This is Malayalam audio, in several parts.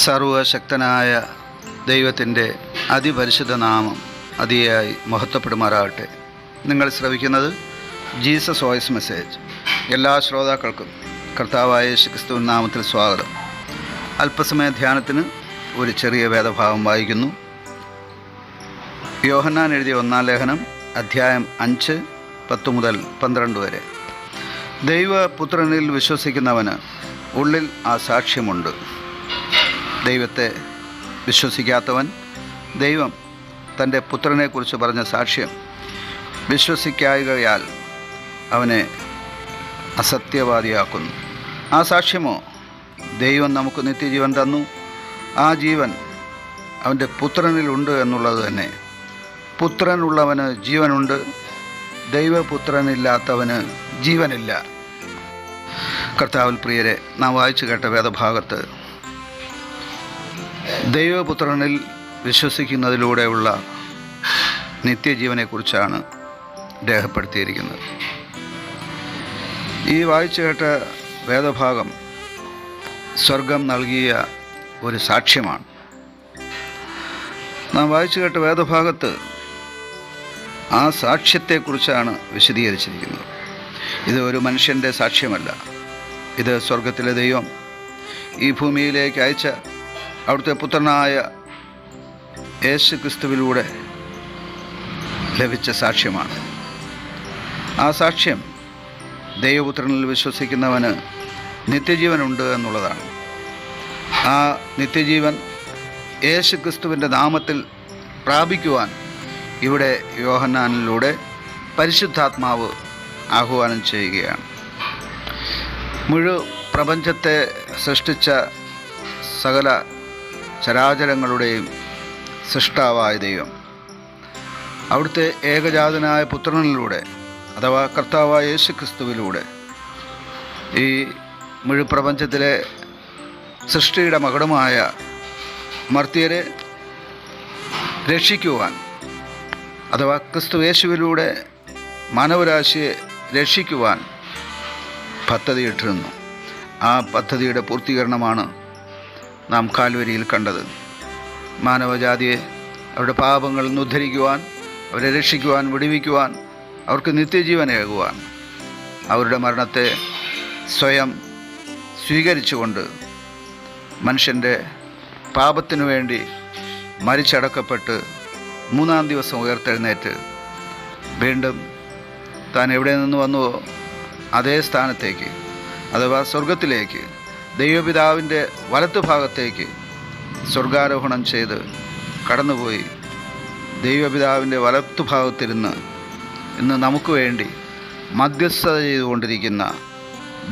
സർവശക്തനായ ദൈവത്തിൻ്റെ അതിപരിശുദ്ധ നാമം അതിയായി മഹത്വപ്പെടുമാറാകട്ടെ. നിങ്ങൾ ശ്രവിക്കുന്നത് ജീസസ് വോയിസ് മെസ്സേജ്. എല്ലാ ശ്രോതാക്കൾക്കും കർത്താവായ യേശുക്രിസ്തുവിൻ നാമത്തിൽ സ്വാഗതം. അല്പസമയ ധ്യാനത്തിന് ഒരു ചെറിയ വേദഭാഗം വായിക്കുന്നു. യോഹന്നാൻ എഴുതിയ 1-ാം ലേഖനം അധ്യായം 5, 10 മുതൽ 12 വരെ. ദൈവപുത്രനിൽ വിശ്വസിക്കുന്നവന് ഉള്ളിൽ ആ സാക്ഷ്യമുണ്ട്. ദൈവത്തെ വിശ്വസിക്കാത്തവൻ ദൈവം തൻ്റെ പുത്രനെക്കുറിച്ച് പറഞ്ഞ സാക്ഷ്യം വിശ്വസിക്കായകയാൽ അവനെ അസത്യവാദിയാക്കുന്നു. ആ സാക്ഷ്യമോ, ദൈവം നമുക്ക് നിത്യജീവൻ തന്നു, ആ ജീവൻ അവൻ്റെ പുത്രനിലുണ്ട് എന്നുള്ളത് തന്നെ. പുത്രനുള്ളവന് ജീവനുണ്ട്, ദൈവപുത്രനില്ലാത്തവന് ജീവനില്ല. കർത്താവിൽ പ്രിയരെ, നാം വായിച്ചു കേട്ട വേദഭാഗത്ത് ദൈവപുത്രനിൽ വിശ്വസിക്കുന്നതിലൂടെയുള്ള നിത്യജീവനെക്കുറിച്ചാണ് രേഖപ്പെടുത്തിയിരിക്കുന്നത്. ഈ വായിച്ചു കേട്ട വേദഭാഗം സ്വർഗം നൽകിയ ഒരു സാക്ഷ്യമാണ്. നാം വായിച്ചു കേട്ട വേദഭാഗത്ത് ആ സാക്ഷ്യത്തെക്കുറിച്ചാണ് വിശദീകരിച്ചിരിക്കുന്നത്. ഇത് ഒരു മനുഷ്യൻ്റെ സാക്ഷ്യമല്ല. ഇത് സ്വർഗത്തിലെ ദൈവം ഈ ഭൂമിയിലേക്ക് അയച്ച അവിടുത്തെ പുത്രനായ യേശുക്രിസ്തുവിലൂടെ ലഭിച്ച സാക്ഷ്യമാണ്. ആ സാക്ഷ്യം ദൈവപുത്രനിൽ വിശ്വസിക്കുന്നവന് നിത്യജീവനുണ്ട് എന്നുള്ളതാണ്. ആ നിത്യജീവൻ യേശുക്രിസ്തുവിൻ്റെ നാമത്തിൽ പ്രാപിക്കുവാൻ ഇവിടെ യോഹന്നാനിലൂടെ പരിശുദ്ധാത്മാവ് ആഹ്വാനം ചെയ്യുകയാണ്. മുഴു പ്രപഞ്ചത്തെ സൃഷ്ടിച്ച സകല ചരാചരങ്ങളുടെയും സൃഷ്ടാവായ ദൈവം അവിടുത്തെ ഏകജാതനായ പുത്രനിലൂടെ, അഥവാ കർത്താവായ യേശുക്രിസ്തുവിലൂടെ, ഈ മുഴുപ്രപഞ്ചത്തിലെ സൃഷ്ടിയുടെ മകുടമായ മർത്യരെ രക്ഷിക്കുവാൻ, അഥവാ ക്രിസ്തു യേശുവിലൂടെ മാനവരാശിയെ രക്ഷിക്കുവാൻ പദ്ധതിയിട്ടിരുന്നു. ആ പദ്ധതിയുടെ പൂർത്തീകരണമാണ് നാം കാൽവരിയിൽ കണ്ടത്. മാനവജാതിയെ അവരുടെ പാപങ്ങളിൽ നിന്ന് ഉദ്ധരിക്കുവാൻ, അവരെ രക്ഷിക്കുവാൻ, വിടുവിക്കുവാൻ, അവർക്ക് നിത്യജീവനേകുവാൻ, അവരുടെ മരണത്തെ സ്വയം സ്വീകരിച്ചുകൊണ്ട് മനുഷ്യൻ്റെ പാപത്തിനു വേണ്ടി മരിച്ചടക്കപ്പെട്ട് 3-ാം ദിവസം ഉയർത്തെഴുന്നേറ്റ് വീണ്ടും താൻ എവിടെ നിന്ന് വന്നുവോ അതേ സ്ഥാനത്തേക്ക്, അഥവാ സ്വർഗത്തിലേക്ക്, ദൈവപിതാവിൻ്റെ വലത്തുഭാഗത്തേക്ക് സ്വർഗാരോഹണം ചെയ്ത് കടന്നുപോയി ദൈവപിതാവിൻ്റെ വലത്തുഭാഗത്തിരുന്ന് ഇന്ന് നമുക്ക് വേണ്ടി മധ്യസ്ഥത ചെയ്തുകൊണ്ടിരിക്കുന്ന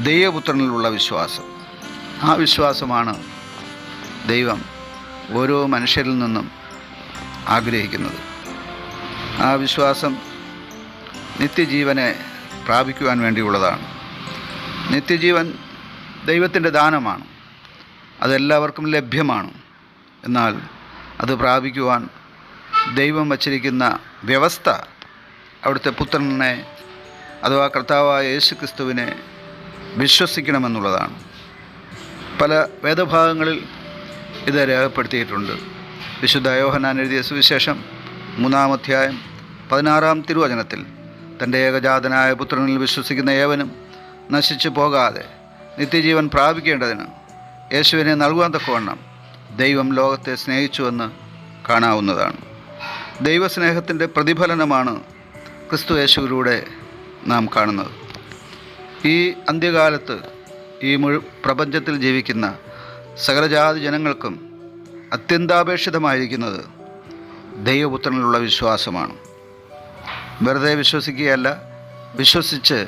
ദൈവപുത്രനിലുള്ള വിശ്വാസം. ആ വിശ്വാസമാണ് ദൈവം ഓരോ മനുഷ്യരിൽ നിന്നും ആഗ്രഹിക്കുന്നത്. ആ വിശ്വാസം നിത്യജീവനെ പ്രാപിക്കുവാൻ വേണ്ടിയുള്ളതാണ്. നിത്യജീവൻ ദൈവത്തിൻ്റെ ദാനമാണ്. അതെല്ലാവർക്കും ലഭ്യമാണ്. എന്നാൽ അത് പ്രാപിക്കുവാൻ ദൈവം വച്ചിരിക്കുന്ന വ്യവസ്ഥ അവിടുത്തെ പുത്രനെ, അഥവാ കർത്താവായ യേശുക്രിസ്തുവിനെ വിശ്വസിക്കണമെന്നുള്ളതാണ്. പല വേദഭാഗങ്ങളിൽ ഇത് രേഖപ്പെടുത്തിയിട്ടുണ്ട്. വിശുദ്ധ യോഹന്നാൻ എഴുതിയ സുവിശേഷം 3-ാം അധ്യായം 16-ാം തിരുവചനത്തിൽ, തൻ്റെ ഏകജാതനായ പുത്രനിൽ വിശ്വസിക്കുന്ന ഏവനും നശിച്ചു പോകാതെ നിത്യജീവൻ പ്രാപിക്കേണ്ടതിന് യേശുവിനെ നൽകുവാൻ തക്കവണ്ണം ദൈവം ലോകത്തെ സ്നേഹിച്ചുവെന്ന് കാണാവുന്നതാണ്. ദൈവസ്നേഹത്തിൻ്റെ പ്രതിഫലനമാണ് ക്രിസ്തു യേശുവിലൂടെ നാം കാണുന്നത്. ഈ അന്ത്യകാലത്ത് ഈ പ്രപഞ്ചത്തിൽ ജീവിക്കുന്ന സകലജാതി ജനങ്ങൾക്കും അത്യന്താപേക്ഷിതമായിരിക്കുന്നത് ദൈവപുത്രനിലുള്ള വിശ്വാസമാണ്. വെറുതെ വിശ്വസിക്കുകയല്ല, വിശ്വസിച്ച്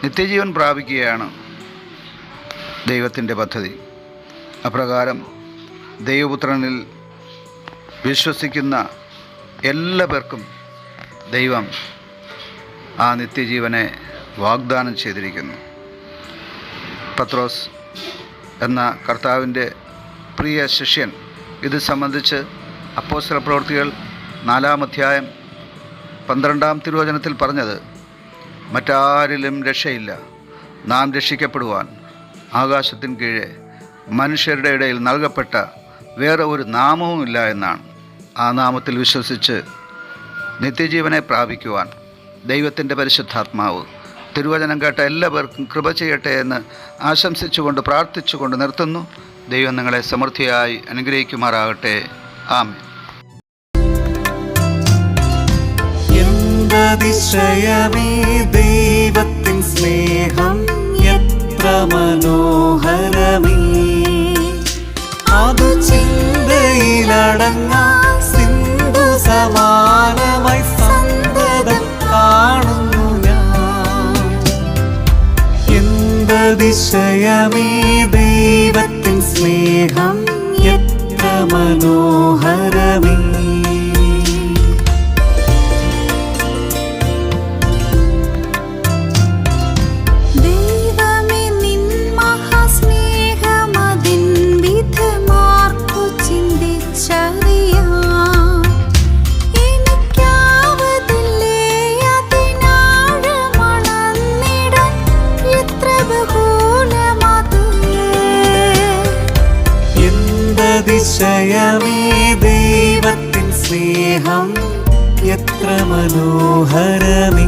നിത്യജീവൻ പ്രാപിക്കുകയാണ് ദൈവത്തിൻ്റെ പദ്ധതി. അപ്രകാരം ദൈവപുത്രനിൽ വിശ്വസിക്കുന്ന എല്ലാ പേർക്കും ദൈവം ആ നിത്യജീവനെ വാഗ്ദാനം ചെയ്തിരിക്കുന്നു. പത്രോസ് എന്ന കർത്താവിൻ്റെ പ്രിയ ശിഷ്യൻ ഇത് സംബന്ധിച്ച് അപ്പോസ്തല പ്രവൃത്തികൾ 4-ാം അധ്യായം 12-ാം തിരുവചനത്തിൽ പറഞ്ഞത്, മറ്റാരിലും രക്ഷയില്ല, നാം രക്ഷിക്കപ്പെടുവാൻ ആകാശത്തിന് കീഴെ മനുഷ്യരുടെ ഇടയിൽ നൽകപ്പെട്ട വേറെ ഒരു നാമവുമില്ല എന്നാണ്. ആ നാമത്തിൽ വിശ്വസിച്ച് നിത്യജീവനെ പ്രാപിക്കുവാൻ ദൈവത്തിൻ്റെ പരിശുദ്ധാത്മാവ് തിരുവചനം കേട്ട എല്ലാവർക്കും കൃപ ചെയ്യട്ടെ എന്ന് ആശംസിച്ചുകൊണ്ട് പ്രാർത്ഥിച്ചുകൊണ്ട് നിർത്തുന്നു. ദൈവം നിങ്ങളെ സമൃദ്ധിയായി അനുഗ്രഹിക്കുമാറാകട്ടെ. ആമേൻ. അതിശയമേ ദൈവത്തിൻ സ്നേഹം എത്ര മനോഹരമേ, അതു ചിന്തയിലടങ്ങാ സിന്ധു സമാനമായി സന്തതം കാണുന്നു ഞാൻ. എന്തതിശയമേ ദൈവത്തിൻ സ്നേഹം എത്ര മനോഹരമേ. അതിശയമേ ദൈവത്തിൻ സ്നേഹം എത്ര മനോഹരമേ.